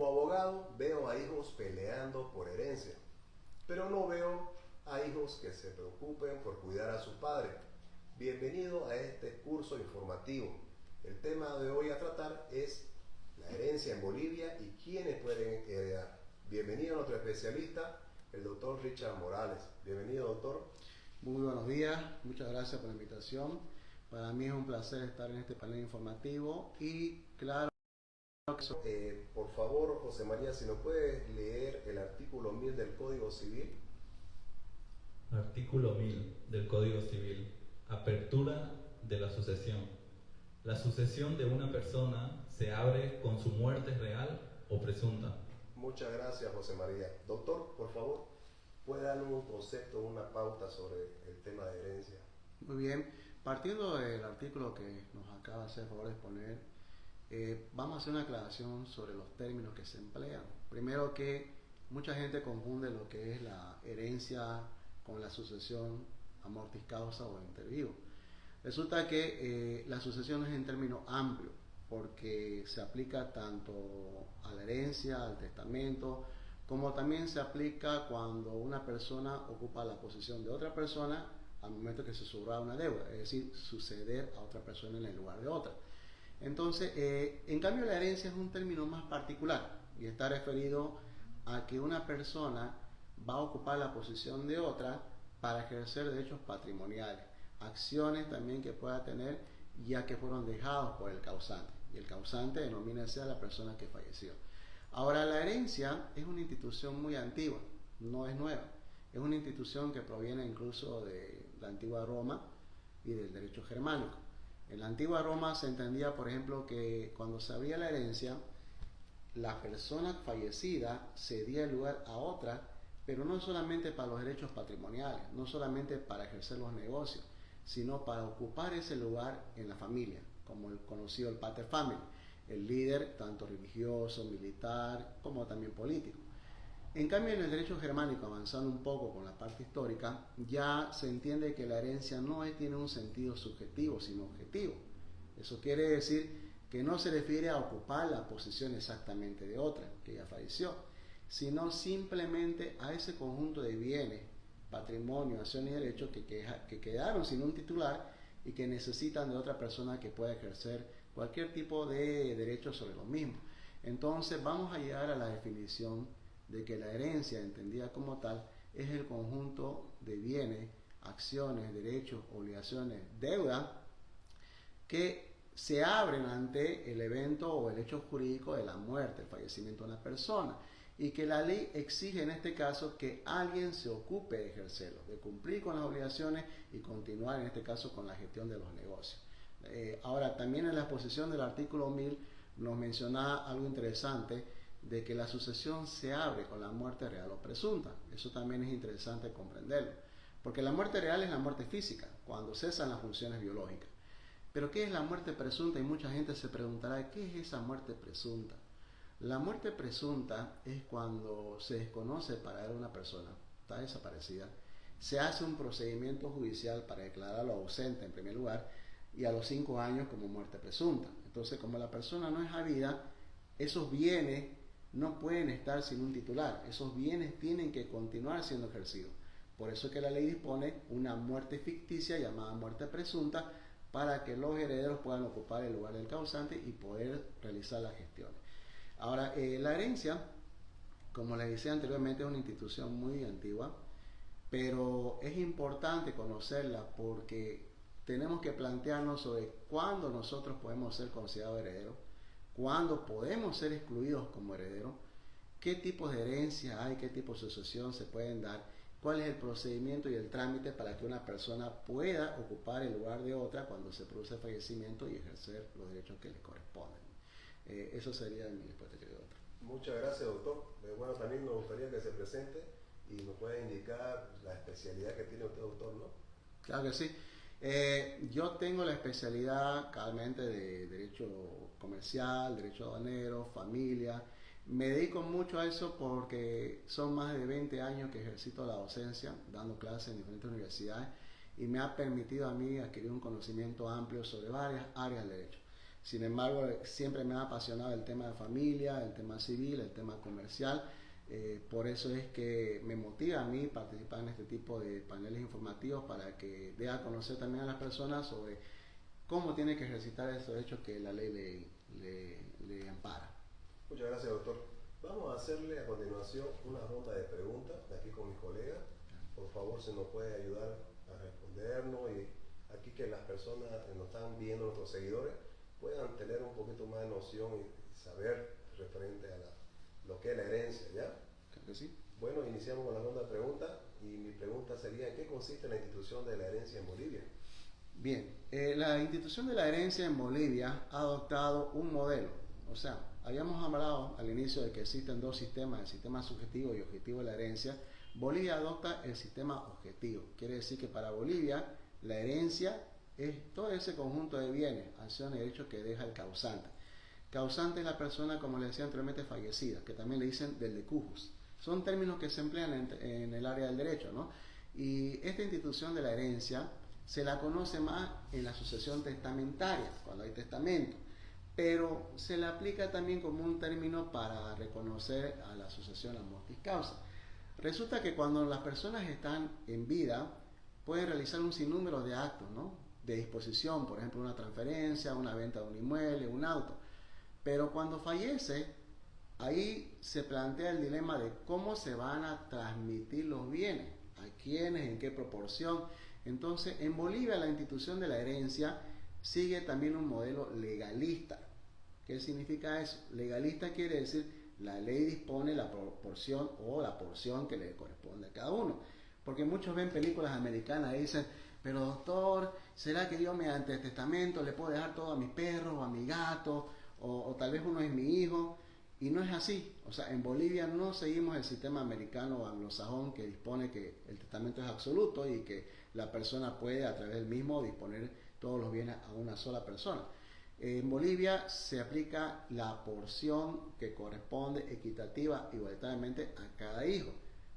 Como abogado veo a hijos peleando por herencia, pero no veo a hijos que se preocupen por cuidar a su padre. Bienvenido a este curso informativo. El tema de hoy a tratar es la herencia en Bolivia y quiénes pueden heredar. Bienvenido a nuestro especialista, el doctor Richard Morales. Bienvenido, doctor. Muy buenos días, muchas gracias por la invitación. Para mí es un placer estar en este panel informativo y claro que... Por favor, José María, si nos puedes leer el artículo 1000 del Código Civil. Artículo 1000 del Código Civil. Apertura de la sucesión. La sucesión de una persona se abre con su muerte real o presunta. Muchas gracias, José María. Doctor, por favor, ¿puede darnos un concepto, una pauta sobre el tema de herencia? Muy bien, partiendo del artículo que nos acaba de hacer el favor de exponer, vamos a hacer una aclaración sobre los términos que se emplean. Primero, que mucha gente confunde lo que es la herencia con la sucesión a mortis causa o inter vivo. Resulta que la sucesión es un término amplio porque se aplica tanto a la herencia, al testamento, como también se aplica cuando una persona ocupa la posición de otra persona al momento que se subroga una deuda, es decir, suceder a otra persona en el lugar de otra. Entonces, en cambio la herencia es un término más particular y está referido a que una persona va a ocupar la posición de otra para ejercer derechos patrimoniales, acciones también que pueda tener ya que fueron dejados por el causante, y el causante denomina a la persona que falleció. Ahora, la herencia es una institución muy antigua, no es nueva, es una institución que proviene incluso de la antigua Roma y del derecho germánico. En la antigua Roma se entendía, por ejemplo, que cuando se abría la herencia, la persona fallecida cedía el lugar a otra, pero no solamente para los derechos patrimoniales, no solamente para ejercer los negocios, sino para ocupar ese lugar en la familia, como el conocido el pater family, el líder tanto religioso, militar, como también político. En cambio, en el derecho germánico, avanzando un poco con la parte histórica, ya se entiende que la herencia no tiene un sentido subjetivo, sino objetivo. Eso quiere decir que no se refiere a ocupar la posición exactamente de otra, que ya falleció, sino simplemente a ese conjunto de bienes, patrimonio, acciones y derechos que quedaron sin un titular y que necesitan de otra persona que pueda ejercer cualquier tipo de derecho sobre lo mismo. Entonces vamos a llegar a la definición de que la herencia, entendida como tal, es el conjunto de bienes, acciones, derechos, obligaciones, deuda que se abren ante el evento o el hecho jurídico de la muerte, el fallecimiento de una persona, y que la ley exige en este caso que alguien se ocupe de ejercerlo, de cumplir con las obligaciones y continuar en este caso con la gestión de los negocios. Ahora, también en la exposición del artículo 1000 nos menciona algo interesante, de que la sucesión se abre con la muerte real o presunta. Eso también es interesante comprenderlo, porque la muerte real es la muerte física, cuando cesan las funciones biológicas. Pero ¿qué es la muerte presunta? Y mucha gente se preguntará, ¿qué es esa muerte presunta? La muerte presunta es cuando se desconoce para una persona, está desaparecida, se hace un procedimiento judicial para declararlo ausente en primer lugar y a los 5 años como muerte presunta. Entonces, como la persona no es habida, esos bienes no pueden estar sin un titular, esos bienes tienen que continuar siendo ejercidos. Por eso es que la ley dispone una muerte ficticia llamada muerte presunta para que los herederos puedan ocupar el lugar del causante y poder realizar las gestiones. Ahora, la herencia, como les decía anteriormente, es una institución muy antigua, pero es importante conocerla porque tenemos que plantearnos sobre cuándo nosotros podemos ser considerados herederos, cuándo podemos ser excluidos como herederos, qué tipos de herencia hay, qué tipo de sucesión se pueden dar, cuál es el procedimiento y el trámite para que una persona pueda ocupar el lugar de otra cuando se produce fallecimiento y ejercer los derechos que le corresponden. Eso sería mi respuesta, querido doctor. Muchas gracias, doctor. Bueno, también nos gustaría que se presente y nos pueda indicar la especialidad que tiene usted, doctor, ¿no? Claro que sí. Yo tengo la especialidad claramente de derecho comercial, derecho aduanero, familia. Me dedico mucho a eso porque son más de 20 años que ejercito la docencia, dando clases en diferentes universidades, y me ha permitido a mí adquirir un conocimiento amplio sobre varias áreas del derecho. Sin embargo, siempre me ha apasionado el tema de familia, el tema civil, el tema comercial. Por eso es que me motiva a mí participar en este tipo de paneles informativos para que dé a conocer también a las personas sobre cómo tiene que ejercitar esos derechos que la ley le ampara. Muchas gracias, doctor. Vamos a hacerle a continuación una ronda de preguntas aquí con mis colegas. Por favor, se nos puede ayudar a respondernos y aquí que las personas que nos están viendo, nuestros seguidores, puedan tener un poquito más de noción y saber referente a lo que es la herencia, ¿ya? Creo que sí. Bueno, iniciamos con la ronda de preguntas y mi pregunta sería, ¿en qué consiste la institución de la herencia en Bolivia? Bien, la institución de la herencia en Bolivia ha adoptado un modelo. O sea, habíamos hablado al inicio de que existen dos sistemas, el sistema subjetivo y objetivo de la herencia. Bolivia adopta el sistema objetivo. Quiere decir que para Bolivia la herencia es todo ese conjunto de bienes, acciones y derechos que deja el causante. Causante es la persona, como le decía anteriormente, fallecida, que también le dicen del decujus. Son términos que se emplean en el área del derecho, ¿no? Y esta institución de la herencia se la conoce más en la sucesión testamentaria, cuando hay testamento, pero se le aplica también como un término para reconocer a la sucesión a mortis causa. Resulta que cuando las personas están en vida, pueden realizar un sinnúmero de actos, ¿no? De disposición, por ejemplo, una transferencia, una venta de un inmueble, un auto. Pero cuando fallece, ahí se plantea el dilema de cómo se van a transmitir los bienes, a quiénes, en qué proporción. Entonces, en Bolivia la institución de la herencia sigue también un modelo legalista. ¿Qué significa eso? Legalista quiere decir la ley dispone la proporción o la porción que le corresponde a cada uno. Porque muchos ven películas americanas y dicen, pero doctor, ¿será que yo mediante el testamento le puedo dejar todo a mis perros o a mi gato? O tal vez uno es mi hijo. Y no es así. O sea, en Bolivia no seguimos el sistema americano o anglosajón que dispone que el testamento es absoluto y que la persona puede a través del mismo disponer todos los bienes a una sola persona. En Bolivia se aplica la porción que corresponde equitativa igualitariamente a cada hijo.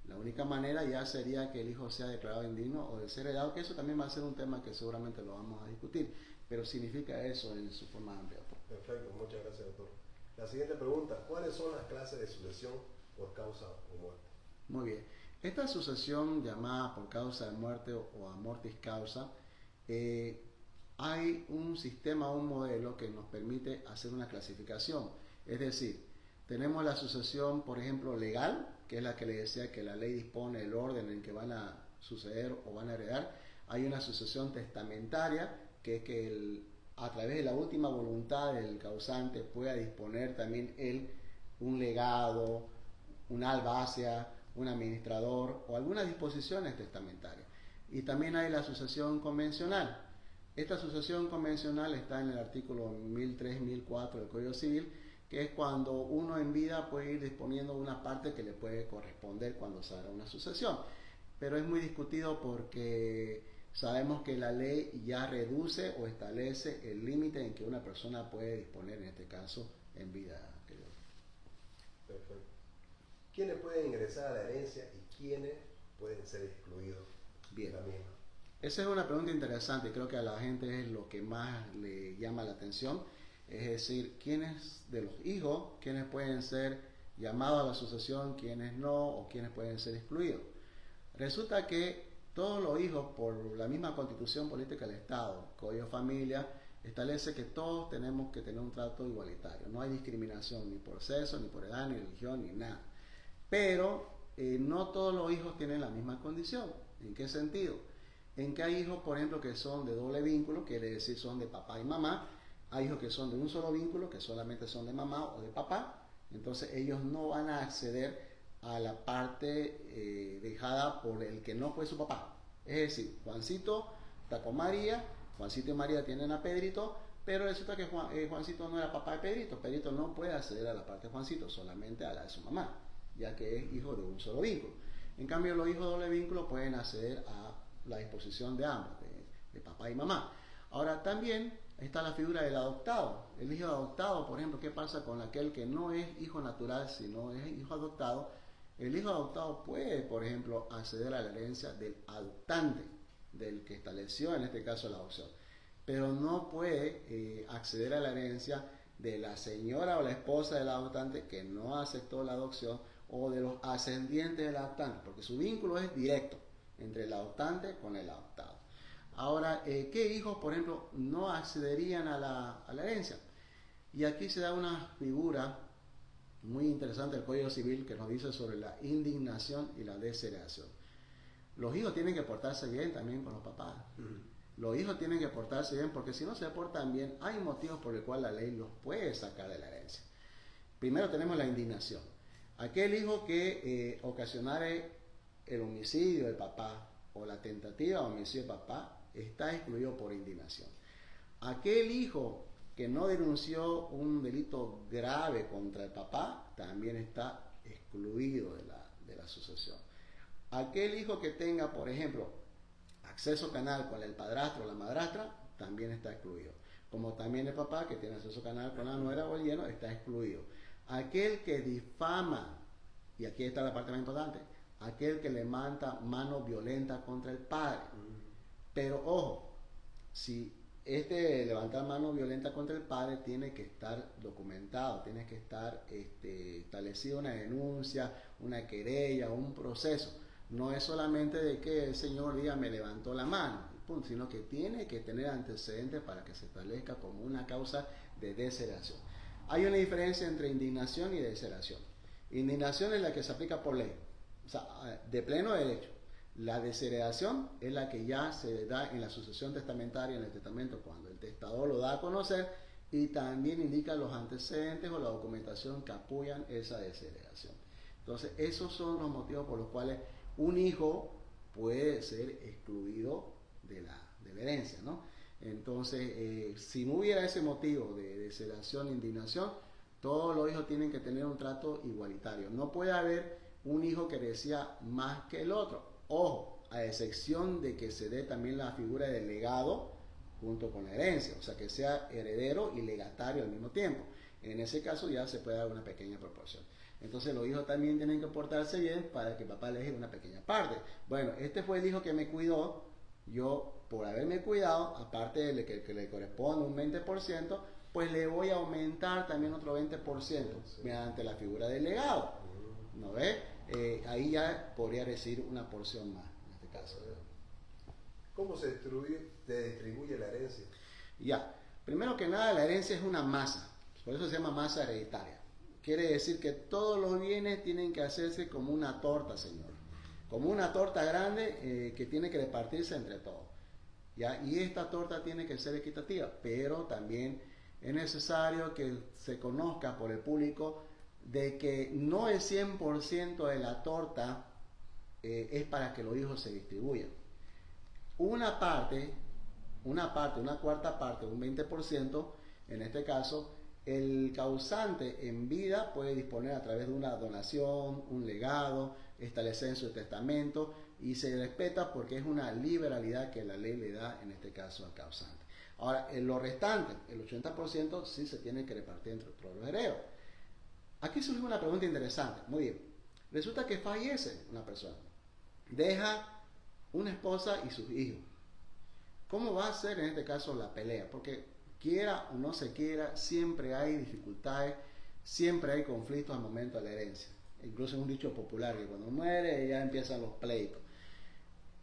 La única manera ya sería que el hijo sea declarado indigno o de ser heredado, que eso también va a ser un tema que seguramente lo vamos a discutir, pero significa eso en su forma amplia. Perfecto, muchas gracias, doctor. La siguiente pregunta, ¿cuáles son las clases de sucesión por causa o muerte? Muy bien. Esta sucesión llamada por causa de muerte o a mortis causa, hay un sistema, un modelo que nos permite hacer una clasificación. Es decir, tenemos la sucesión, por ejemplo, legal, que es la que le decía que la ley dispone el orden en que van a suceder o van a heredar. Hay una sucesión testamentaria, que es que a través de la última voluntad del causante pueda disponer también él un legado, una albahacia, un administrador o algunas disposiciones testamentarias. Y también hay la sucesión convencional. Esta sucesión convencional está en el artículo 1003-1004 del Código Civil, que es cuando uno en vida puede ir disponiendo una parte que le puede corresponder cuando se haga una sucesión. Pero es muy discutido porque sabemos que la ley ya reduce o establece el límite en que una persona puede disponer, en este caso, en vida. Perfecto. ¿Quiénes pueden ingresar a la herencia y quiénes pueden ser excluidos de la misma? Esa es una pregunta interesante y creo que a la gente es lo que más le llama la atención. Es decir, ¿quiénes de los hijos, quiénes pueden ser llamados a la sucesión, quiénes no, o quiénes pueden ser excluidos? Resulta que todos los hijos, por la misma Constitución Política del Estado, Código de Familia, establece que todos tenemos que tener un trato igualitario. No hay discriminación ni por sexo, ni por edad, ni religión, ni nada. Pero no todos los hijos tienen la misma condición. ¿En qué sentido? En que hay hijos, por ejemplo, que son de doble vínculo, quiere decir son de papá y mamá. Hay hijos que son de un solo vínculo, que solamente son de mamá o de papá. Entonces ellos no van a acceder a la parte dejada por el que no fue su papá. Es decir, Juancito está con María, Juancito y María tienen a Pedrito, pero resulta que Juancito no era papá de Pedrito. Pedrito no puede acceder a la parte de Juancito, solamente a la de su mamá, ya que es hijo de un solo vínculo. En cambio, los hijos de doble vínculo pueden acceder a la disposición de ambos, de papá y mamá. Ahora, también está la figura del adoptado. El hijo adoptado, por ejemplo, ¿qué pasa con aquel que no es hijo natural, sino es hijo adoptado? El hijo adoptado puede, por ejemplo, acceder a la herencia del adoptante, del que estableció, en este caso, la adopción. pero no puede acceder a la herencia de la señora o la esposa del adoptante que no aceptó la adopción o de los ascendientes del adoptante, porque su vínculo es directo entre el adoptante con el adoptado. Ahora, ¿qué hijos, por ejemplo, no accederían a la herencia? Y aquí se da una figura muy interesante del Código Civil que nos dice sobre la indignación y la desheredación. Los hijos tienen que portarse bien también con los papás. Los hijos tienen que portarse bien porque si no se portan bien, hay motivos por el cual la ley los puede sacar de la herencia. Primero tenemos la indignación. Aquel hijo que ocasionare el homicidio del papá o la tentativa de homicidio del papá está excluido por indignación. Aquel hijo que no denunció un delito grave contra el papá también está excluido de la sucesión. Aquel hijo que tenga, por ejemplo, acceso canal con el padrastro o la madrastra también está excluido. Como también el papá que tiene acceso canal con la nuera o el yerno está excluido. Aquel que difama, y aquí está la parte más importante, aquel que levanta mano violenta contra el padre. Pero ojo, si levantar mano violenta contra el padre tiene que estar documentado, tiene que estar establecida una denuncia, una querella, un proceso. No es solamente de que el señor diga me levantó la mano, punto, sino que tiene que tener antecedentes para que se establezca como una causa de desheredación. Hay una diferencia entre indignación y desheredación. Indignación es la que se aplica por ley, o sea, de pleno derecho. La desheredación es la que ya se da en la sucesión testamentaria, en el testamento, cuando el testador lo da a conocer y también indica los antecedentes o la documentación que apoyan esa desheredación. Entonces, esos son los motivos por los cuales un hijo puede ser excluido de la herencia, ¿no? Entonces, si no hubiera ese motivo de desheredación e indignación, todos los hijos tienen que tener un trato igualitario. No puede haber un hijo que decía más que el otro. Ojo, a excepción de que se dé también la figura del legado junto con la herencia, o sea, que sea heredero y legatario al mismo tiempo. En ese caso ya se puede dar una pequeña proporción. Entonces los hijos también tienen que portarse bien para que papá le deje una pequeña parte. Bueno, este fue el hijo que me cuidó, yo por haberme cuidado, aparte de que le corresponde un 20%, pues le voy a aumentar también otro 20% mediante la figura del legado. ¿No ves? Ahí ya podría recibir una porción más, en este caso. ¿Cómo se distribuye la herencia? Ya, primero que nada la herencia es una masa, por eso se llama masa hereditaria. Quiere decir que todos los bienes tienen que hacerse como una torta, señor. Como una torta grande que tiene que repartirse entre todos. ¿Ya? Y esta torta tiene que ser equitativa, pero también es necesario que se conozca por el público de que no el 100% de la torta es para que los hijos se distribuyan. Una cuarta parte, un 20%, en este caso, el causante en vida puede disponer a través de una donación, un legado, establecer en su testamento y se respeta porque es una liberalidad que la ley le da, en este caso, al causante. Ahora, en lo restante, el 80% sí se tiene que repartir entre todos los herederos. Aquí surge una pregunta interesante. Muy bien. Resulta que fallece una persona. Deja una esposa y sus hijos. ¿Cómo va a ser en este caso la pelea? Porque quiera o no se quiera, siempre hay dificultades, siempre hay conflictos al momento de la herencia. Incluso es un dicho popular que cuando muere ya empiezan los pleitos.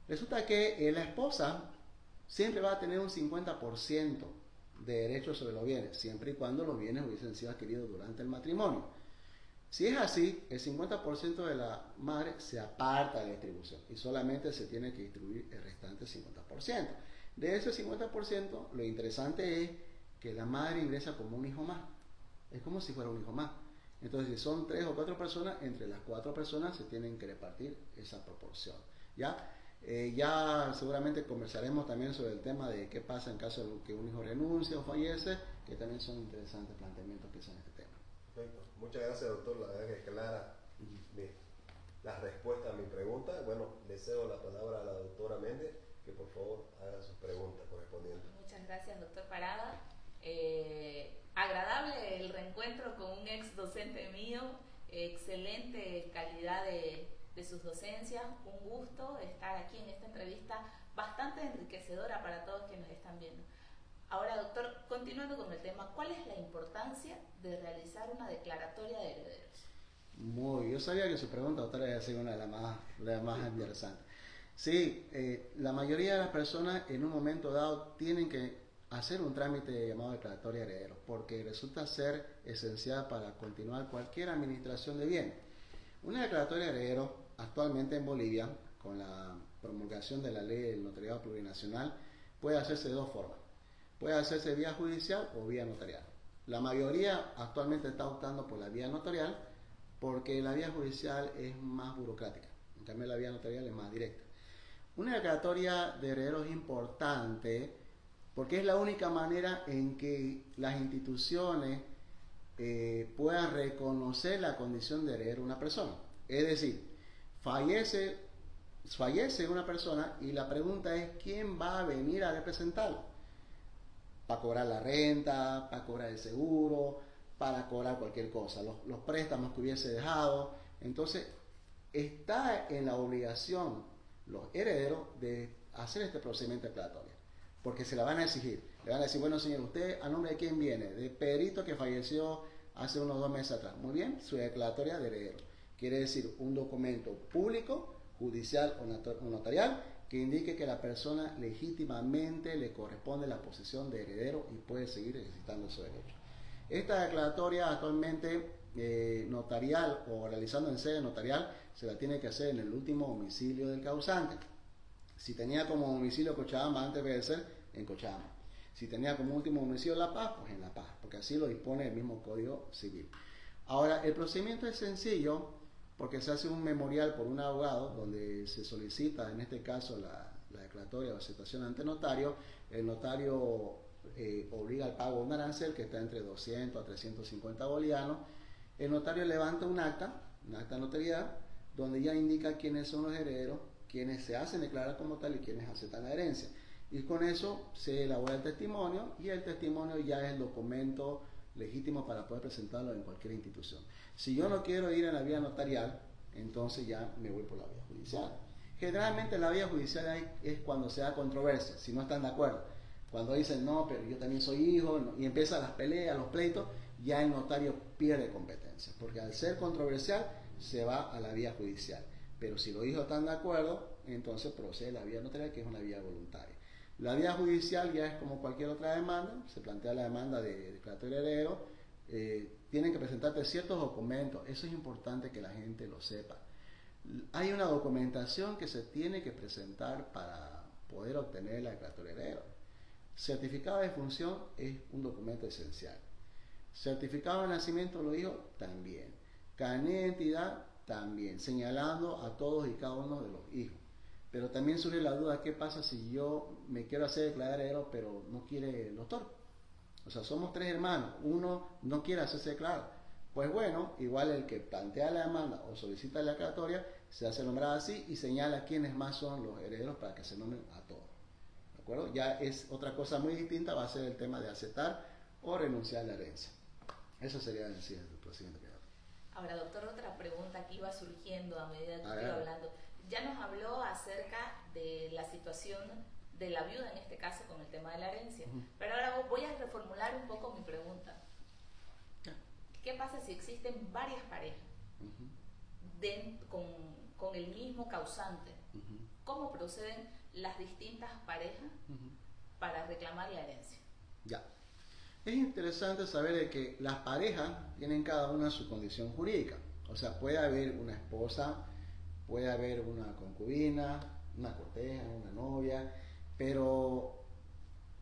Resulta que la esposa siempre va a tener un 50% de derechos sobre los bienes, siempre y cuando los bienes hubiesen sido adquiridos durante el matrimonio. Si es así, el 50% de la madre se aparta de la distribución y solamente se tiene que distribuir el restante 50%. De ese 50%, lo interesante es que la madre ingresa como un hijo más. Es como si fuera un hijo más. Entonces, si son 3 o 4 personas, entre las 4 personas se tienen que repartir esa proporción. ¿Ya? Ya seguramente conversaremos también sobre el tema de qué pasa en caso de que un hijo renuncia o fallece, que también son interesantes planteamientos que son este tema. Perfecto. Muchas gracias, doctor. La verdad que clara la respuesta a mi pregunta. Bueno, le cedo la palabra a la doctora Méndez, que por favor haga sus preguntas correspondientes. Muchas gracias, doctor Parada. Agradable el reencuentro con un ex docente mío, excelente calidad de sus docencias, un gusto estar aquí en esta entrevista bastante enriquecedora para todos quienes nos están viendo. Ahora, doctor, continuando con el tema, ¿cuál es la importancia de realizar una declaratoria de herederos? Yo sabía que su pregunta, doctora, iba a ser una de las más interesantes. Sí, la mayoría de las personas en un momento dado tienen que hacer un trámite llamado declaratoria de herederos, porque resulta ser esencial para continuar cualquier administración de bienes. Una declaratoria de herederos, actualmente en Bolivia, con la promulgación de la ley del notariado plurinacional, puede hacerse de dos formas. Puede hacerse vía judicial o vía notarial. La mayoría actualmente está optando por la vía notarial porque la vía judicial es más burocrática. En cambio, la vía notarial es más directa. Una declaratoria de herederos es importante porque es la única manera en que las instituciones puedan reconocer la condición de heredero de una persona. Es decir, fallece una persona y la pregunta es ¿quién va a venir a representarlo? Para cobrar la renta, para cobrar el seguro, para cobrar cualquier cosa, los préstamos que hubiese dejado. Entonces, está en la obligación los herederos de hacer este procedimiento declaratorio, porque se la van a exigir. Le van a decir, bueno señor, ¿usted a nombre de quién viene? De Pedrito, que falleció hace unos 2 meses atrás. Muy bien, su declaratoria de heredero. Quiere decir un documento público, judicial o notarial, que indique que la persona legítimamente le corresponde la posición de heredero y puede seguir ejercitando su derecho. Esta declaratoria actualmente notarial o realizando en sede notarial se la tiene que hacer en el último domicilio del causante. Si tenía como domicilio Cochabamba, antes debe ser en Cochabamba. Si tenía como último domicilio La Paz, pues en La Paz, porque así lo dispone el mismo Código Civil. Ahora, el procedimiento es sencillo porque se hace un memorial por un abogado donde se solicita, en este caso, la declaratoria o aceptación ante notario. El notario obliga al pago de un arancel que está entre 200 a 350 bolivianos. El notario levanta un acta de notariedad, donde ya indica quiénes son los herederos, quienes se hacen declarar como tal y quienes aceptan la herencia. Y con eso se elabora el testimonio y el testimonio ya es el documento legítimo para poder presentarlo en cualquier institución. Si yo no quiero ir en la vía notarial, entonces ya me voy por la vía judicial. Generalmente la vía judicial es cuando se da controversia, si no están de acuerdo. Cuando dicen, no, pero yo también soy hijo, no, y empiezan las peleas, los pleitos, ya el notario pierde competencia, porque al ser controversial se va a la vía judicial. Pero si los hijos están de acuerdo, entonces procede la vía notarial, que es una vía voluntaria. La vía judicial ya es como cualquier otra demanda, se plantea la demanda de declaratoria de heredero, tienen que presentarte ciertos documentos, eso es importante que la gente lo sepa. Hay una documentación que se tiene que presentar para poder obtener la declaratoria de heredero. Certificado de función es un documento esencial. Certificado de nacimiento de los hijos también. Carnet de identidad también, señalando a todos y cada uno de los hijos. Pero también surge la duda, ¿qué pasa si yo me quiero hacer declarar heredero pero no quiere el doctor? O sea, somos 3 hermanos, uno no quiere hacerse declarar. Pues bueno, igual el que plantea la demanda o solicita la declaratoria se hace nombrar así y señala quiénes más son los herederos para que se nombren a todos. ¿De acuerdo? Ya es otra cosa muy distinta, va a ser el tema de aceptar o renunciar a la herencia. Eso sería en sí el procedimiento que hago. Ahora, doctor, otra pregunta que iba surgiendo a medida que iba hablando. Ya nos habló acerca de la situación de la viuda, en este caso, con el tema de la herencia. Pero ahora voy a reformular un poco mi pregunta. ¿Qué pasa si existen varias parejas con el mismo causante? ¿Cómo proceden las distintas parejas para reclamar la herencia? Ya. Es interesante saber de que las parejas tienen cada una su condición jurídica. O sea, puede haber una esposa, puede haber una concubina, una corteja, una novia, pero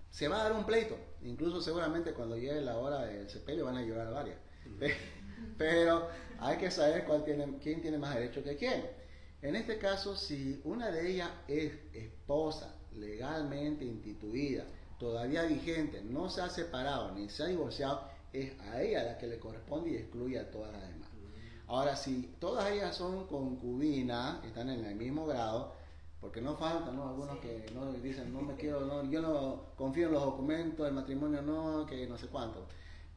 se va a dar un pleito. Incluso seguramente cuando llegue la hora del sepelio van a llorar varias. Pero hay que saber quién tiene más derecho que quién. En este caso, si una de ellas es esposa legalmente instituida, todavía vigente, no se ha separado ni se ha divorciado, es a ella la que le corresponde y excluye a todas las demás. Ahora, si todas ellas son concubinas, están en el mismo grado, porque no faltan, ¿no? Algunos que no dicen, no me quiero, no, yo no confío en los documentos del matrimonio, no, que no sé cuánto,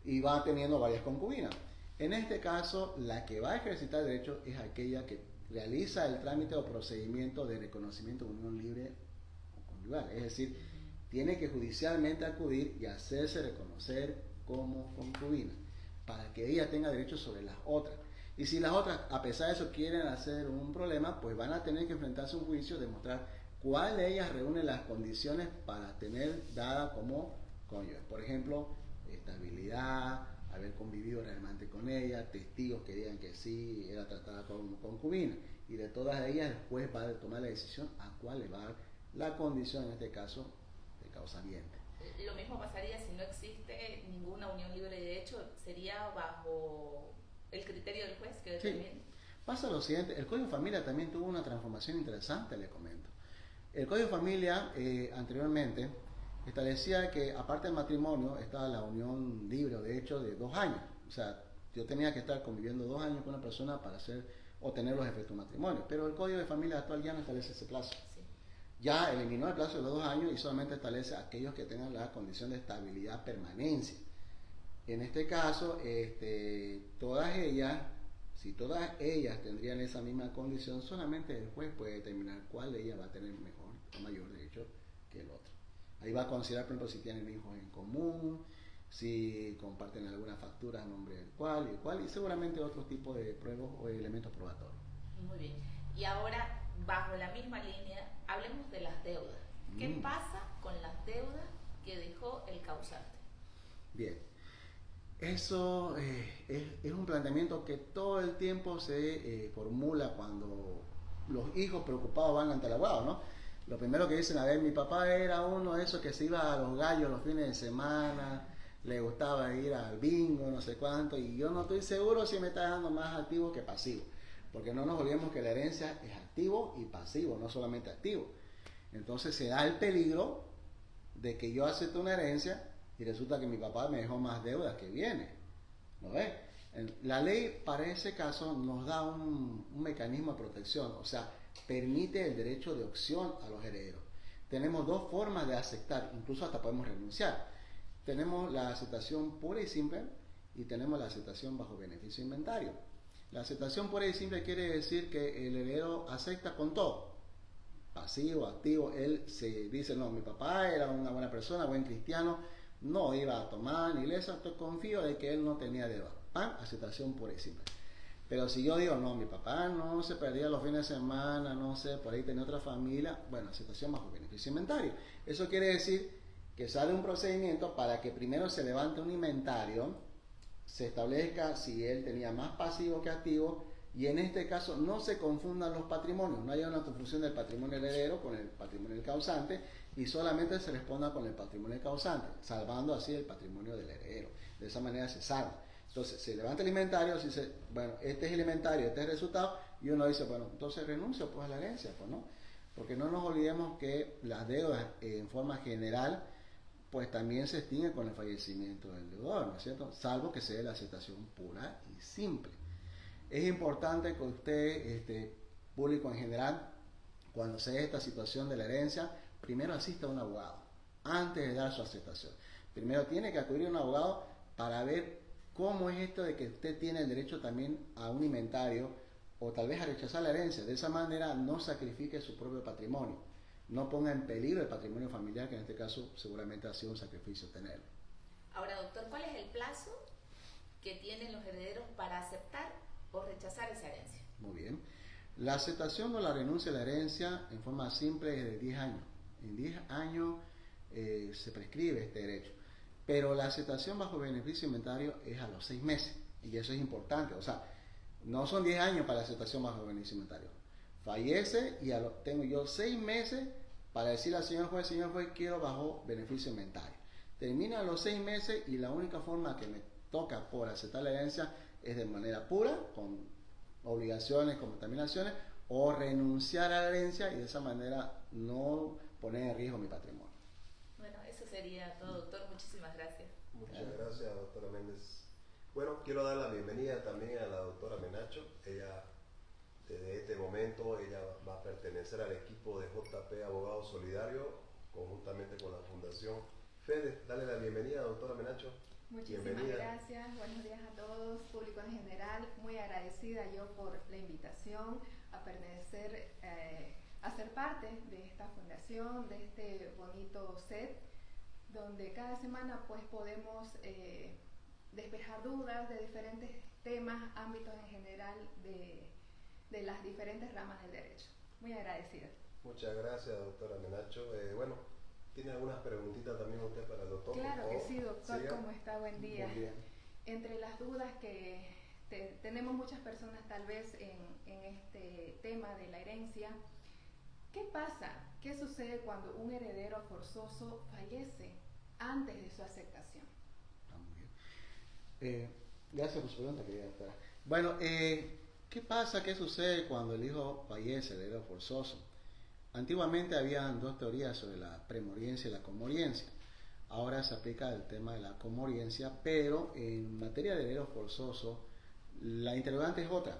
y va teniendo varias concubinas. En este caso, la que va a ejercitar el derecho es aquella que realiza el trámite o procedimiento de reconocimiento de unión libre o conyugal, es decir, tiene que judicialmente acudir y hacerse reconocer como concubina, para que ella tenga derechos sobre las otras. Y si las otras, a pesar de eso, quieren hacer un problema, pues van a tener que enfrentarse a un juicio, demostrar cuál de ellas reúne las condiciones para tener dada como cónyuge. Por ejemplo, estabilidad, haber convivido realmente con ella, testigos que digan que sí, era tratada como concubina. Y de todas ellas, el juez va a tomar la decisión a cuál le va a dar la condición, en este caso, de causa viente. Lo mismo pasaría si no existe ninguna unión libre de hecho, sería bajo el criterio del juez que determine. Sí. Pasa lo siguiente, el Código de Familia también tuvo una transformación interesante, le comento. El Código de Familia anteriormente establecía que aparte del matrimonio estaba la unión libre de hecho de 2 años. O sea, yo tenía que estar conviviendo 2 años con una persona para obtener los efectos del matrimonio. Pero el Código de Familia actual ya no establece ese plazo. Sí. Ya eliminó el plazo de los 2 años y solamente establece aquellos que tengan la condición de estabilidad, permanencia. En este caso, todas ellas, si todas ellas tendrían esa misma condición, solamente el juez puede determinar cuál de ellas va a tener mejor o mayor derecho que el otro. Ahí va a considerar, por ejemplo, si tienen hijos en común, si comparten alguna factura a nombre del cual y cual, y seguramente otros tipos de pruebas o elementos probatorios. Muy bien. Y ahora, bajo la misma línea, hablemos de las deudas. ¿Qué pasa con las deudas que dejó el causante? Bien. Eso es un planteamiento que todo el tiempo se formula cuando los hijos preocupados van ante el abogado, ¿no? Lo primero que dicen, a ver, mi papá era uno de esos que se iba a los gallos los fines de semana, le gustaba ir al bingo, no sé cuánto, y yo no estoy seguro si me está dando más activo que pasivo, porque no nos olvidemos que la herencia es activo y pasivo, no solamente activo. Entonces se da el peligro de que yo acepte una herencia y resulta que mi papá me dejó más deudas que viene. ¿No ves? La ley para ese caso nos da un mecanismo de protección, o sea, permite el derecho de opción a los herederos. Tenemos 2 formas de aceptar, incluso hasta podemos renunciar. Tenemos la aceptación pura y simple y tenemos la aceptación bajo beneficio de inventario. La aceptación pura y simple quiere decir que el heredero acepta con todo, pasivo, activo. Él se dice, no, mi papá era una buena persona, buen cristiano, no iba a tomar ni iglesia, confío de que él no tenía deuda. Aceptación pura y simple. Pero si yo digo, no, mi papá no se perdía los fines de semana, no sé, por ahí tenía otra familia, bueno, aceptación bajo beneficio inventario. Eso quiere decir que sale un procedimiento para que primero se levante un inventario, se establezca si él tenía más pasivo que activo, y en este caso no se confundan los patrimonios, no haya una confusión del patrimonio heredero con el patrimonio del causante, y solamente se responda con el patrimonio del causante, salvando así el patrimonio del heredero. De esa manera se salva. Entonces se levanta el inventario, se dice, bueno, este es el inventario, este es el resultado, y uno dice, bueno, entonces renuncio pues a la herencia, pues no, porque no nos olvidemos que las deudas en forma general pues también se extinguen con el fallecimiento del deudor, ¿no es cierto? Salvo que sea la aceptación pura y simple. Es importante que usted, público en general, cuando se dé esta situación de la herencia, primero asista a un abogado, antes de dar su aceptación. Primero tiene que acudir a un abogado para ver cómo es esto de que usted tiene el derecho también a un inventario o tal vez a rechazar la herencia. De esa manera no sacrifique su propio patrimonio, no ponga en peligro el patrimonio familiar, que en este caso seguramente ha sido un sacrificio tenerlo. Ahora, doctor, ¿cuál es el plazo que tienen los herederos para aceptar o rechazar esa herencia? Muy bien. La aceptación o la renuncia a la herencia en forma simple es de 10 años. En 10 años se prescribe este derecho. Pero la aceptación bajo beneficio inventario es a los 6 meses. Y eso es importante. O sea, no son 10 años para la aceptación bajo beneficio inventario. Fallece y tengo yo 6 meses para decirle al señor juez, quiero bajo beneficio inventario. Termina los 6 meses y la única forma que me toca por aceptar la herencia es de manera pura, con obligaciones, con contaminaciones, o renunciar a la herencia y de esa manera no poner en riesgo mi patrimonio. Bueno, eso sería todo, doctor. Muchísimas gracias. Muchas gracias, doctora Méndez. Bueno, quiero dar la bienvenida también a la doctora Menacho. Ella, desde este momento, ella va a pertenecer al equipo de JP Abogados Solidarios, conjuntamente con la Fundación Fede. Dale la bienvenida, doctora Menacho. Muchísimas gracias, buenos días a todos, público en general. Muy agradecida yo por la invitación a pertenecer a ser parte de esta fundación, de este bonito set, donde cada semana pues podemos despejar dudas de diferentes temas, ámbitos en general de las diferentes ramas del derecho. Muy agradecida. Muchas gracias, doctora Menacho. Bueno, ¿tiene algunas preguntitas también usted para el doctor? Claro que sí, doctor. ¿Siga? ¿Cómo está? Buen día. Muy bien. Entre las dudas que tenemos muchas personas tal vez en este tema de la herencia, ¿qué pasa? ¿Qué sucede cuando un heredero forzoso fallece antes de su aceptación? Muy bien. Gracias por su pregunta, querida doctora. Bueno, ¿qué pasa? ¿Qué sucede cuando el hijo fallece, el heredero forzoso? Antiguamente habían dos teorías sobre la premoriencia y la comoriencia. Ahora se aplica el tema de la comoriencia, pero en materia de heredero forzoso, la interrogante es otra.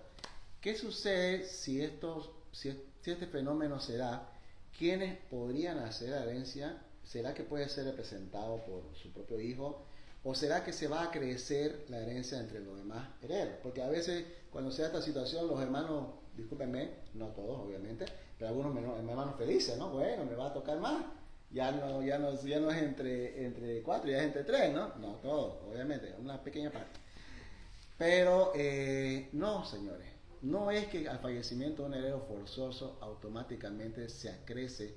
¿Qué sucede si este fenómeno se da? ¿Quiénes podrían hacer la herencia? ¿Será que puede ser representado por su propio hijo? ¿O será que se va a crecer la herencia entre los demás herederos? Porque a veces cuando se da esta situación, los hermanos, discúlpenme, no todos obviamente, pero algunos hermanos felices, ¿no? Bueno, me va a tocar más. Ya no es entre 4, ya es entre 3, ¿no? No todos, obviamente, una pequeña parte. Pero no, señores, no es que al fallecimiento de un heredero forzoso automáticamente se acrece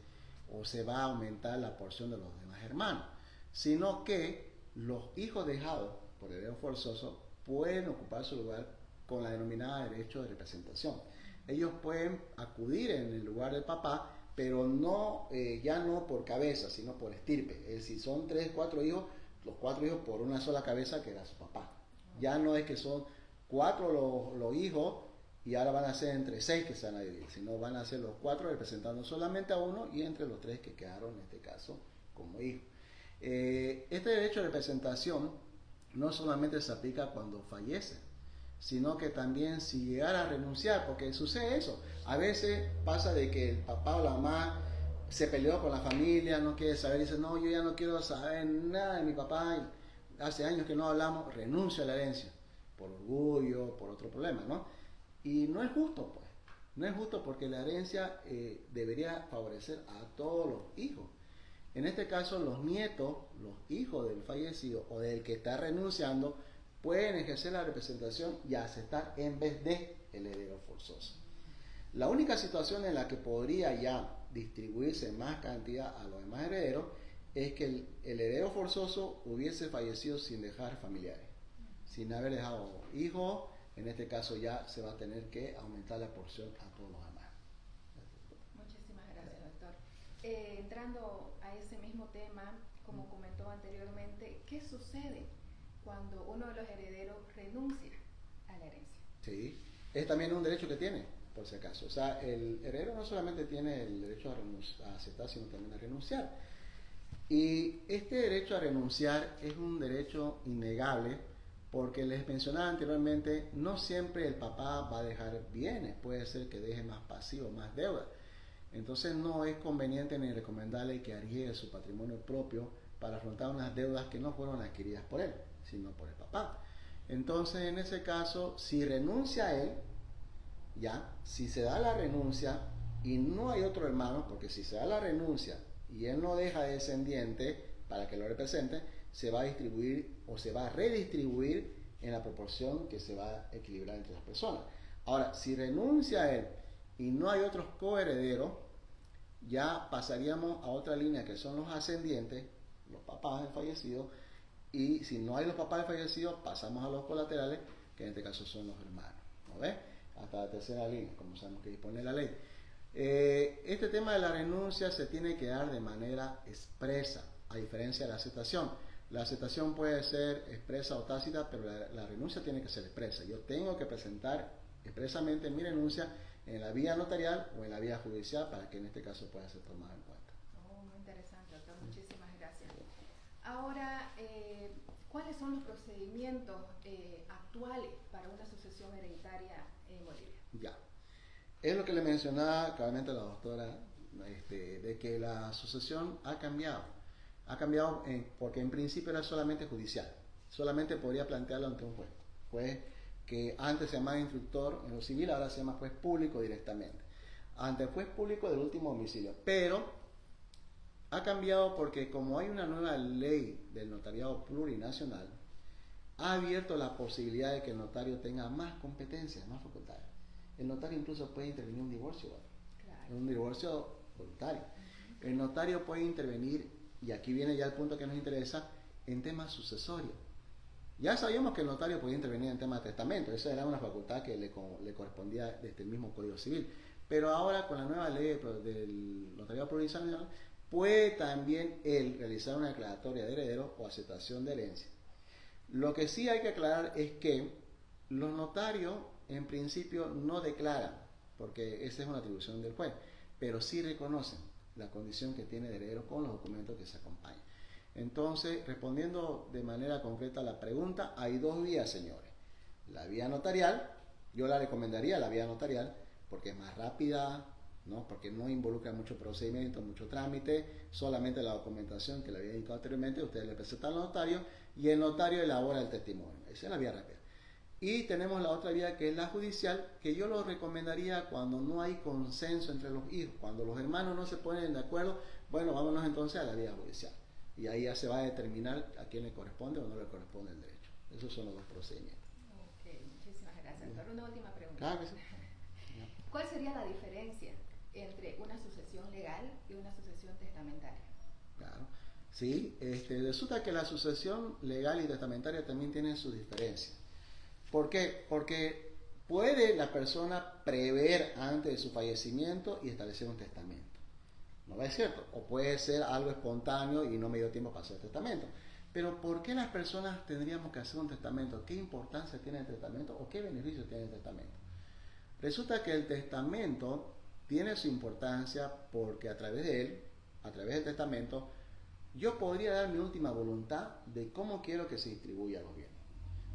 o se va a aumentar la porción de los demás hermanos, sino que los hijos dejados por heredero forzoso pueden ocupar su lugar con la denominada derecho de representación. Ellos pueden acudir en el lugar del papá, pero no ya no por cabeza, sino por estirpe. Es decir, son 3, 4 hijos, los 4 hijos por una sola cabeza que era su papá. Ya no es que son 4 los hijos y ahora van a ser entre 6 que se van a dividir, sino van a ser los 4 representando solamente a uno y entre los 3 que quedaron en este caso como hijos. Este derecho de representación no solamente se aplica cuando fallece, sino que también si llegara a renunciar, porque sucede eso. A veces pasa de que el papá o la mamá se peleó con la familia, no quiere saber, dice, no, yo ya no quiero saber nada de mi papá, hace años que no hablamos, renuncio a la herencia, por orgullo, por otro problema, ¿no? Y no es justo, pues. No es justo porque la herencia debería favorecer a todos los hijos. En este caso, los nietos, los hijos del fallecido o del que está renunciando, pueden ejercer la representación y aceptar en vez de el heredero forzoso. La única situación en la que podría ya distribuirse más cantidad a los demás herederos es que el heredero forzoso hubiese fallecido sin dejar familiares, sin haber dejado hijos. En este caso ya se va a tener que aumentar la porción a todos los demás. Muchísimas gracias, doctor. Entrando a ese mismo tema, como comentó anteriormente, ¿qué sucede cuando uno de los herederos renuncia a la herencia? Sí, es también un derecho que tiene, por si acaso. O sea, el heredero no solamente tiene el derecho a aceptar, sino también a renunciar. Y este derecho a renunciar es un derecho innegable, porque les mencionaba anteriormente, no siempre el papá va a dejar bienes, puede ser que deje más pasivo, más deuda. Entonces no es conveniente ni recomendable que arriesgue su patrimonio propio para afrontar unas deudas que no fueron adquiridas por él, sino por el papá. Entonces, en ese caso, si renuncia a él, ya, si se da la renuncia y no hay otro hermano, porque si se da la renuncia y él no deja descendiente para que lo represente, se va a distribuir o se va a redistribuir en la proporción que se va a equilibrar entre las personas. Ahora, si renuncia a él y no hay otros coherederos, ya pasaríamos a otra línea que son los ascendientes, los papás del fallecido, y si no hay los papás del fallecido, pasamos a los colaterales, que en este caso son los hermanos, ¿no ves? Hasta la tercera línea, como sabemos que dispone la ley. Este tema de la renuncia se tiene que dar de manera expresa, a diferencia de la aceptación. La aceptación puede ser expresa o tácita, pero la renuncia tiene que ser expresa. Yo tengo que presentar expresamente mi renuncia en la vía notarial o en la vía judicial para que en este caso pueda ser tomada en cuenta. Oh, muy interesante, doctor. Muchísimas gracias. Ahora, ¿cuáles son los procedimientos actuales para una sucesión hereditaria en Bolivia? Ya. Es lo que le mencionaba claramente a la doctora, de que la sucesión ha cambiado. Ha cambiado porque en principio era solamente judicial. Solamente podría plantearlo ante un juez. Juez que antes se llamaba instructor en lo civil, ahora se llama juez público directamente. ante el juez público del último domicilio. Pero ha cambiado porque como hay una nueva ley del notariado plurinacional, ha abierto la posibilidad de que el notario tenga más competencias, más facultades. El notario incluso puede intervenir en un divorcio, claro, en un divorcio voluntario. El notario puede intervenir, y aquí viene ya el punto que nos interesa, en temas sucesorios. Ya sabíamos que el notario podía intervenir en temas de testamento, esa era una facultad que le correspondía desde el mismo Código Civil. Pero ahora con la nueva ley del notariado plurinacional, puede también él realizar una declaratoria de heredero o aceptación de herencia. Lo que sí hay que aclarar es que los notarios en principio no declaran, porque esa es una atribución del juez, pero sí reconocen la condición que tiene de heredero con los documentos que se acompañan. Entonces, respondiendo de manera concreta a la pregunta, hay dos vías, señores. La vía notarial, yo la recomendaría la vía notarial, porque es más rápida, ¿no? Porque no involucra mucho procedimiento, mucho trámite, solamente la documentación que le había indicado anteriormente, ustedes le presentan al notario y el notario elabora el testimonio. Esa es la vía rápida. Y tenemos la otra vía que es la judicial, que yo lo recomendaría cuando no hay consenso entre los hijos, cuando los hermanos no se ponen de acuerdo, bueno, vámonos entonces a la vía judicial. Y ahí ya se va a determinar a quién le corresponde o no le corresponde el derecho. Esos son los dos procedimientos. Ok, muchísimas gracias, doctor. Una última pregunta. Claro que sí. ¿Cuál sería la diferencia entre una sucesión legal y una sucesión testamentaria? Claro. Sí, resulta que la sucesión legal y testamentaria también tienen sus diferencias. ¿Por qué? Porque puede la persona prever antes de su fallecimiento y establecer un testamento. ¿No es cierto? O puede ser algo espontáneo y no me dio tiempo para hacer el testamento. Pero ¿por qué las personas tendríamos que hacer un testamento? ¿Qué importancia tiene el testamento o qué beneficio tiene el testamento? Resulta que el testamento tiene su importancia porque a través de él, a través del testamento, yo podría dar mi última voluntad de cómo quiero que se distribuya los bienes.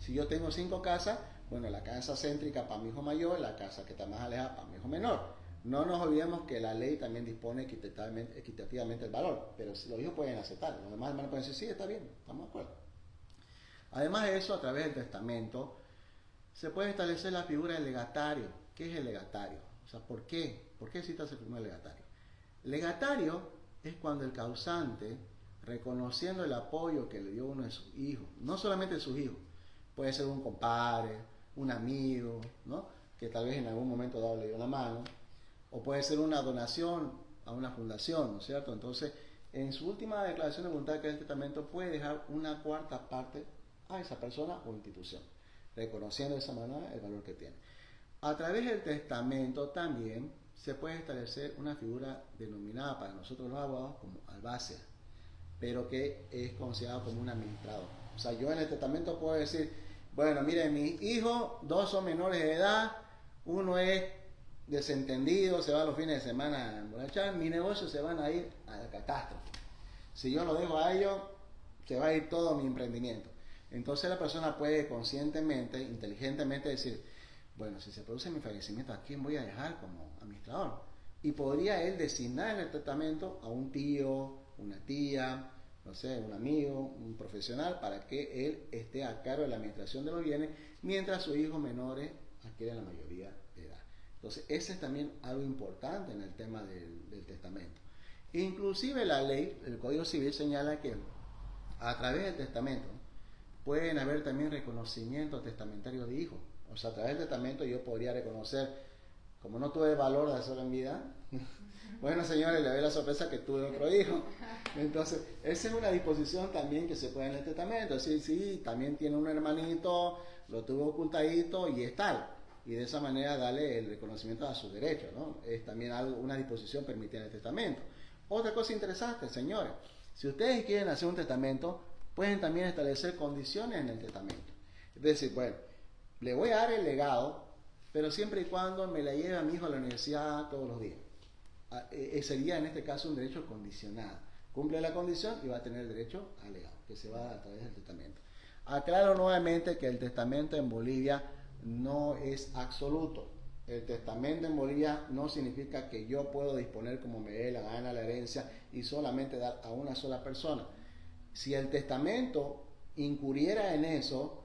Si yo tengo 5 casas, bueno, la casa céntrica para mi hijo mayor, la casa que está más alejada para mi hijo menor. No nos olvidemos que la ley también dispone equitativamente el valor, pero si los hijos pueden aceptar, los demás hermanos pueden decir, sí, está bien, estamos de acuerdo. Además de eso, a través del testamento, se puede establecer la figura del legatario. ¿Qué es el legatario? O sea, ¿por qué? ¿Por qué existe esa figura del legatario? Legatario es cuando el causante, reconociendo el apoyo que le dio uno de sus hijos, no solamente de sus hijos, puede ser un compadre, un amigo, ¿no? Que tal vez en algún momento dado le dio la mano, o puede ser una donación a una fundación, ¿no es cierto? Entonces, en su última declaración de voluntad que es el testamento, puede dejar una cuarta parte a esa persona o institución, reconociendo de esa manera el valor que tiene. A través del testamento también se puede establecer una figura denominada para nosotros los abogados como albacea, pero que es considerado como un administrador. O sea, yo en el testamento puedo decir, bueno, miren, mis hijos, 2 son menores de edad, uno es desentendido, se va los fines de semana a emborrachar, mi negocio se van a ir a la catástrofe. Si yo lo dejo a ellos, se va a ir todo mi emprendimiento. Entonces la persona puede conscientemente, inteligentemente decir, bueno, si se produce mi fallecimiento, ¿a quién voy a dejar como administrador? Y podría él designar en el testamento a un tío, una tía, no sé, un amigo, un profesional, para que él esté a cargo de la administración de los bienes, mientras sus hijos menores adquieren la mayoría de edad. Entonces, ese es también algo importante en el tema del testamento. Inclusive la ley, el Código Civil señala que a través del testamento pueden haber también reconocimientos testamentarios de hijos. O sea, a través del testamento yo podría reconocer, como no tuve valor de hacerlo en vida, bueno, señores, le doy la sorpresa que tuve otro hijo. Entonces, esa es una disposición también que se puede en el testamento. Es decir, sí, también tiene un hermanito, lo tuvo ocultadito y es tal. Y de esa manera darle el reconocimiento a sus derechos, ¿no? Es también algo, una disposición permitida en el testamento. Otra cosa interesante, señores, si ustedes quieren hacer un testamento, pueden también establecer condiciones en el testamento. Es decir, bueno, le voy a dar el legado, pero siempre y cuando me la lleve a mi hijo a la universidad todos los días. Sería en este caso un derecho condicionado. Cumple la condición y va a tener el derecho al legado, que se va a dar a través del testamento. Aclaro nuevamente que el testamento en Bolivia no es absoluto. El testamento en Bolivia no significa que yo puedo disponer como me dé la gana la herencia y solamente dar a una sola persona. Si el testamento incurriera en eso,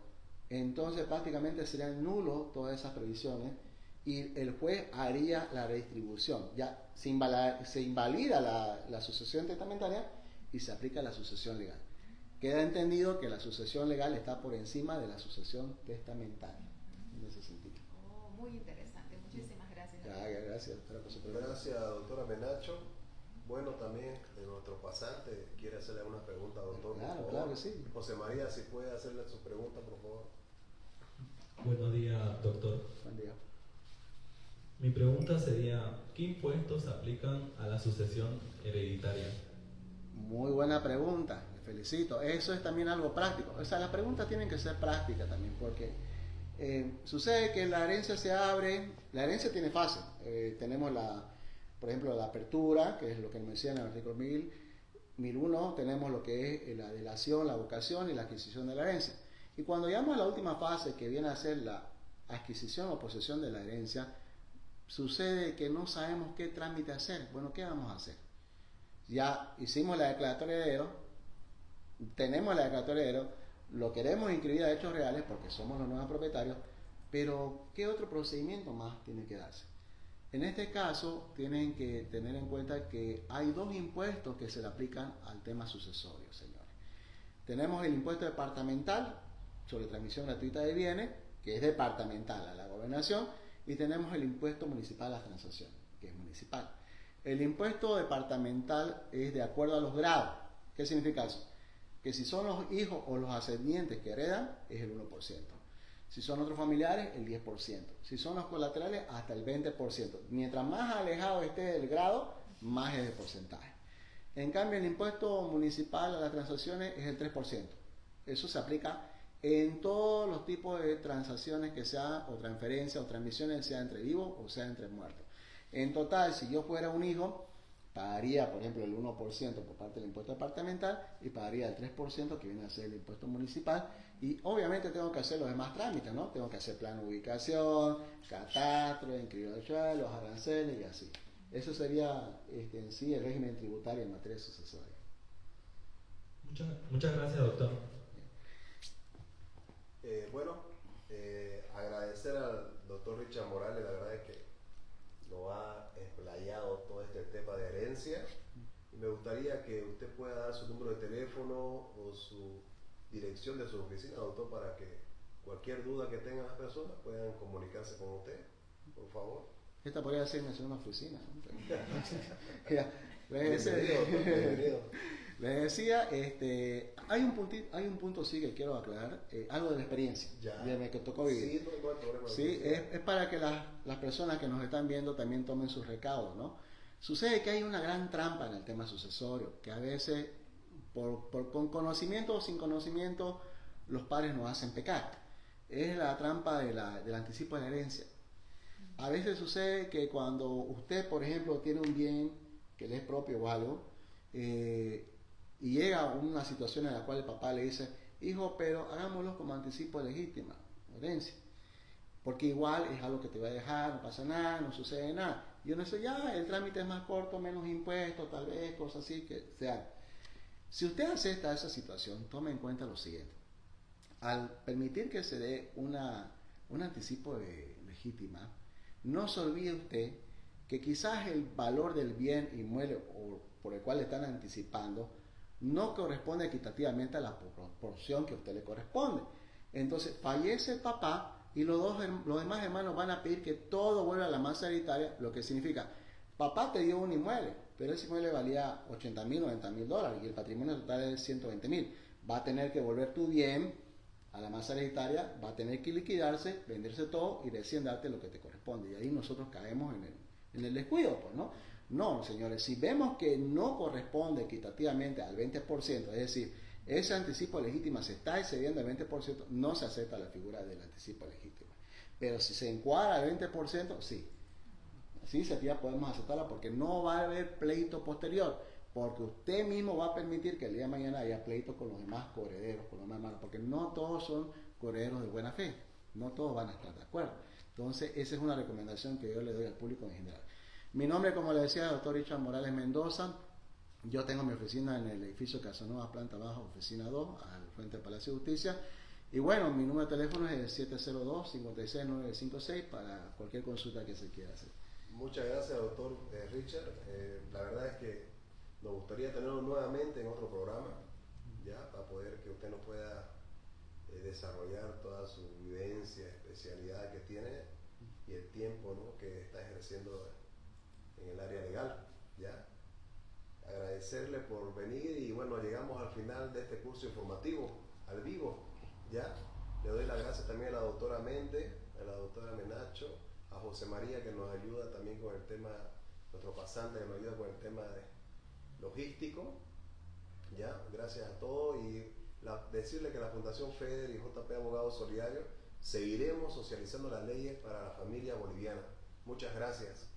entonces prácticamente serían nulos todas esas previsiones y el juez haría la redistribución. Ya se invalida la sucesión testamentaria y se aplica la sucesión legal. Queda entendido que la sucesión legal está por encima de la sucesión testamentaria, en ese sentido. Oh, muy interesante. Muchísimas gracias. Gracias. Gracias, doctora Menacho. Bueno, también de nuestro pasante quiere hacerle una pregunta, doctor. Claro que sí. José María, si puede hacerle su pregunta, por favor. Buenos días, doctor. Buen día. Mi pregunta sería, ¿qué impuestos se aplican a la sucesión hereditaria? Muy buena pregunta, me felicito. Eso es también algo práctico. O sea, las preguntas tienen que ser prácticas también, porque sucede que la herencia se abre, la herencia tiene fase. Tenemos por ejemplo, la apertura, que es lo que menciona en el artículo 1001, tenemos lo que es la delación, la vocación y la adquisición de la herencia. Y cuando llegamos a la última fase, que viene a ser la adquisición o posesión de la herencia, sucede que no sabemos qué trámite hacer. Bueno, ¿qué vamos a hacer? Ya hicimos la declaratoria de heredero, tenemos la declaratoria de heredero, lo queremos inscribir a hechos reales porque somos los nuevos propietarios, pero ¿qué otro procedimiento más tiene que darse? En este caso, tienen que tener en cuenta que hay dos impuestos que se le aplican al tema sucesorio, señores. Tenemos el impuesto departamental sobre transmisión gratuita de bienes, que es departamental a la gobernación, y tenemos el impuesto municipal a las transacciones, que es municipal. El impuesto departamental es de acuerdo a los grados. ¿Qué significa eso? Que si son los hijos o los ascendientes que heredan, es el 1%. Si son otros familiares, el 10%. Si son los colaterales, hasta el 20%. Mientras más alejado esté del grado, más es el porcentaje. En cambio, el impuesto municipal a las transacciones es el 3%. Eso se aplica en todos los tipos de transacciones que sean, o transferencias o transmisiones, sea entre vivos o sea entre muertos. En total, si yo fuera un hijo, pagaría, por ejemplo, el 1% por parte del impuesto departamental y pagaría el 3% que viene a ser el impuesto municipal. Y obviamente tengo que hacer los demás trámites, ¿no? Tengo que hacer plan de ubicación, catastro, inscribir al suelo, los aranceles y así. Eso sería en sí el régimen tributario en materia sucesoria. Muchas gracias, doctor. Agradecer al doctor Richard Morales, la verdad es que nos ha explayado todo este tema de herencia. Y me gustaría que usted pueda dar su número de teléfono o su dirección de su oficina, doctor, para que cualquier duda que tengan las personas puedan comunicarse con usted, por favor. Esta podría ser una oficina, ¿no? Bienvenido. Les decía, hay un punto sí que quiero aclarar, algo de la experiencia, de que tocó vivir. Sí, no hay problema. Sí, es para que las personas que nos están viendo también tomen sus recaudos, ¿no? Sucede que hay una gran trampa en el tema sucesorio, que a veces, con conocimiento o sin conocimiento, los padres nos hacen pecar. Es la trampa del anticipo de la herencia. A veces sucede que cuando usted, por ejemplo, tiene un bien que le es propio o algo, y llega a una situación en la cual el papá le dice, hijo, pero hagámoslo como anticipo legítima, herencia, porque igual es algo que te va a dejar, no pasa nada, no sucede nada. Y uno dice, ya, el trámite es más corto, menos impuestos, tal vez, cosas así que sean. Si usted acepta esa situación, tome en cuenta lo siguiente. Al permitir que se dé un anticipo legítima, no se olvide usted que quizás el valor del bien inmueble o por el cual le están anticipando no corresponde equitativamente a la proporción que a usted le corresponde. Entonces fallece el papá y los demás hermanos van a pedir que todo vuelva a la masa hereditaria, lo que significa, papá te dio un inmueble, pero ese inmueble valía $80,000, $90,000 y el patrimonio total es $120,000. Va a tener que volver tu bien a la masa hereditaria, va a tener que liquidarse, venderse todo y recién darte lo que te corresponde. Y ahí nosotros caemos en el descuido, pues, ¿no? No, señores, si vemos que no corresponde equitativamente al 20%, es decir, ese anticipo legítimo se está excediendo el 20%, no se acepta la figura del anticipo legítimo. Pero si se encuadra al 20%, sí. Sí, ya podemos aceptarla porque no va a haber pleito posterior, porque usted mismo va a permitir que el día de mañana haya pleito con los demás coherederos, con los demás hermanos, porque no todos son coherederos de buena fe, no todos van a estar de acuerdo. Entonces, esa es una recomendación que yo le doy al público en general. Mi nombre, como le decía, es el doctor Richard Morales Mendoza. Yo tengo mi oficina en el edificio Casanova, planta baja, oficina 2, al frente del Palacio de Justicia. Y bueno, mi número de teléfono es el 702-56956 para cualquier consulta que se quiera hacer. Muchas gracias, doctor Richard. La verdad es que nos gustaría tenerlo nuevamente en otro programa, ya, para poder que usted nos pueda desarrollar toda su vivencia, especialidad que tiene y el tiempo, ¿no?, que está ejerciendo en el área legal, ya. Agradecerle por venir y bueno, llegamos al final de este curso informativo, al vivo, ya. Le doy las gracias también a la doctora Méndez, a la doctora Menacho, a José María, que nos ayuda también con el tema, nuestro pasante que nos ayuda con el tema de logístico, ya. Gracias a todos y decirle que la Fundación FEDER y JP Abogados Solidarios seguiremos socializando las leyes para la familia boliviana. Muchas gracias.